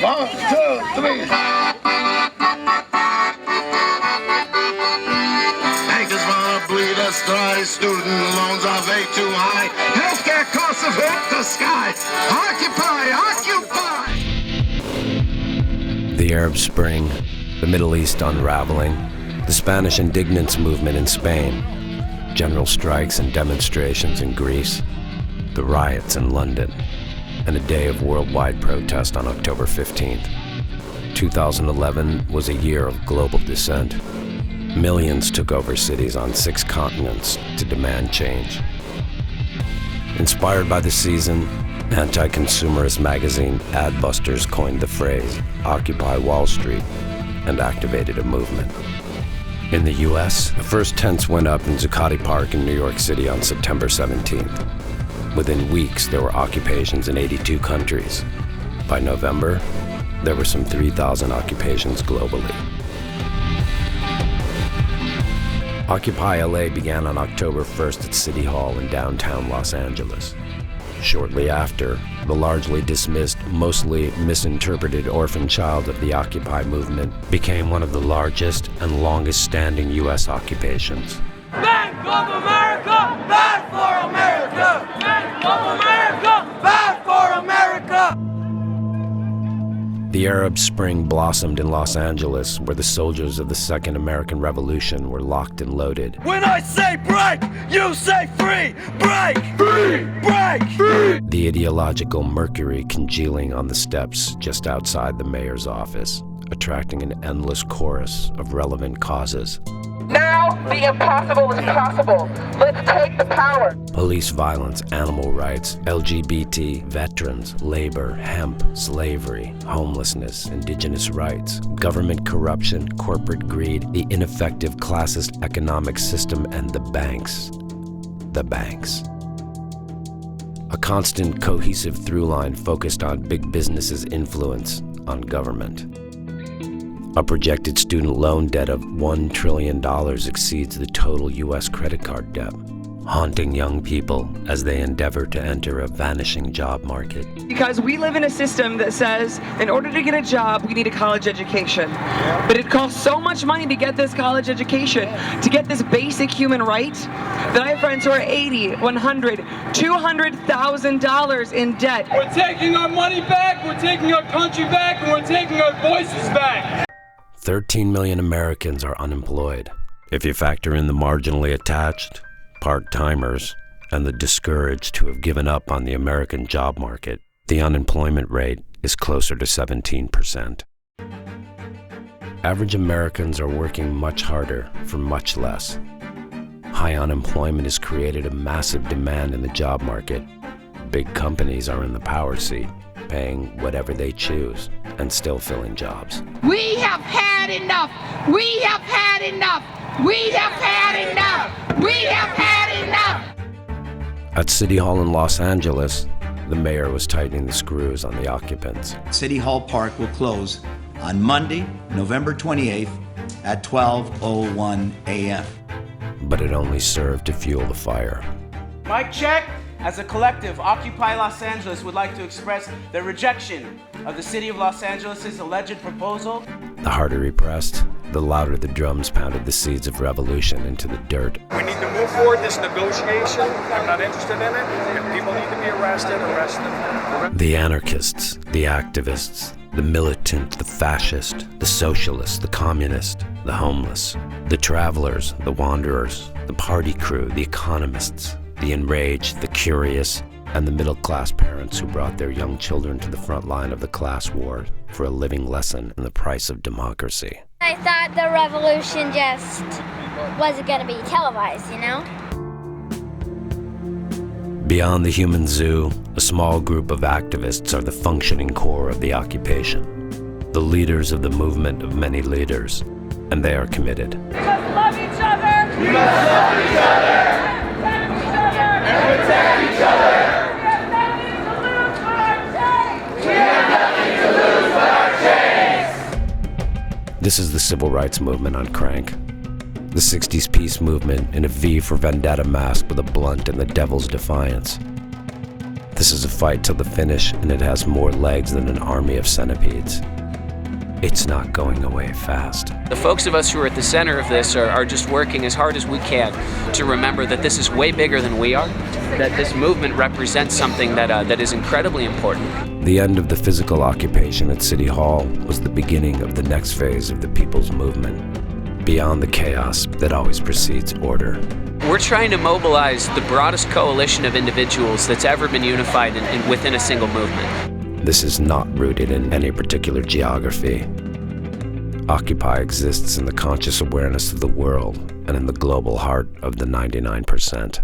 1, 2, 3. Bankers wanna bleed us dry. Student loans are way too high. Healthcare costs have hit the sky. Occupy, occupy! The Arab Spring, the Middle East unraveling, the Spanish indignance movement in Spain, general strikes and demonstrations in Greece, the riots in London, and a day of worldwide protest on October 15th. 2011 was a year of global dissent. Millions took over cities on 6 continents to demand change. Inspired by the season, anti-consumerist magazine Adbusters coined the phrase "Occupy Wall Street" and activated a movement. In the US, the first tents went up in Zuccotti Park in New York City on September 17th. Within weeks, there were occupations in 82 countries. By November, there were some 3,000 occupations globally. Occupy LA began on October 1st at City Hall in downtown Los Angeles. Shortly after, the largely dismissed, mostly misinterpreted orphan child of the Occupy movement became one of the largest and longest-standing U.S. occupations. Bank of America, bad for America! Bank of America, bad for America! The Arab Spring blossomed in Los Angeles, where the soldiers of the Second American Revolution were locked and loaded. When I say break, you say free! Break! Free! Break! Free! The ideological mercury congealing on the steps just outside the mayor's office, attracting an endless chorus of relevant causes. Now the impossible is possible. Let's take the power. Police violence, animal rights, LGBT, veterans, labor, hemp, slavery, homelessness, indigenous rights, government corruption, corporate greed, the ineffective classist economic system, and the banks. The banks. A constant cohesive through line focused on big business's influence on government. A projected student loan debt of $1 trillion exceeds the total U.S. credit card debt, haunting young people as they endeavor to enter a vanishing job market. Because we live in a system that says in order to get a job, we need a college education. But it costs so much money to get this college education, to get this basic human right, that I have friends who are $80, $100, $200,000 in debt. We're taking our money back, we're taking our country back, and we're taking our voices back. 13 million Americans are unemployed. If you factor in the marginally attached, part-timers, and the discouraged who have given up on the American job market, the unemployment rate is closer to 17%. Average Americans are working much harder for much less. High unemployment has created a massive demand in the job market. Big companies are in the power seat, paying whatever they choose and still filling jobs. We have had enough! We have had enough! We have had enough! We have had enough! At City Hall in Los Angeles, the mayor was tightening the screws on the occupants. City Hall Park will close on Monday, November 28th at 12:01 a.m. But it only served to fuel the fire. Mic check. As a collective, Occupy Los Angeles would like to express their rejection of the City of Los Angeles' alleged proposal. The harder he pressed, the louder the drums pounded the seeds of revolution into the dirt. We need to move forward this negotiation. I'm not interested in it. If people need to be arrested. The anarchists, the activists, the militant, the fascist, the socialist, the communist, the homeless, the travelers, the wanderers, the party crew, the economists, the enraged, the curious, and the middle-class parents who brought their young children to the front line of the class war for a living lesson in the price of democracy. I thought the revolution just wasn't going to be televised, you know? Beyond the human zoo, a small group of activists are the functioning core of the occupation, the leaders of the movement of many leaders, and they are committed. We must love each other! We must love each other! And protect each other! We have nothing to lose but our chains! This is the civil rights movement on crank. The 60s peace movement in a V for Vendetta mask with a blunt and the devil's defiance. This is a fight till the finish, and it has more legs than an army of centipedes. It's not going away fast. The folks of us who are at the center of this are just working as hard as we can to remember that this is way bigger than we are, that this movement represents something that is incredibly important. The end of the physical occupation at City Hall was the beginning of the next phase of the people's movement, beyond the chaos that always precedes order. We're trying to mobilize the broadest coalition of individuals that's ever been unified within a single movement. This is not rooted in any particular geography. Occupy exists in the conscious awareness of the world and in the global heart of the 99%.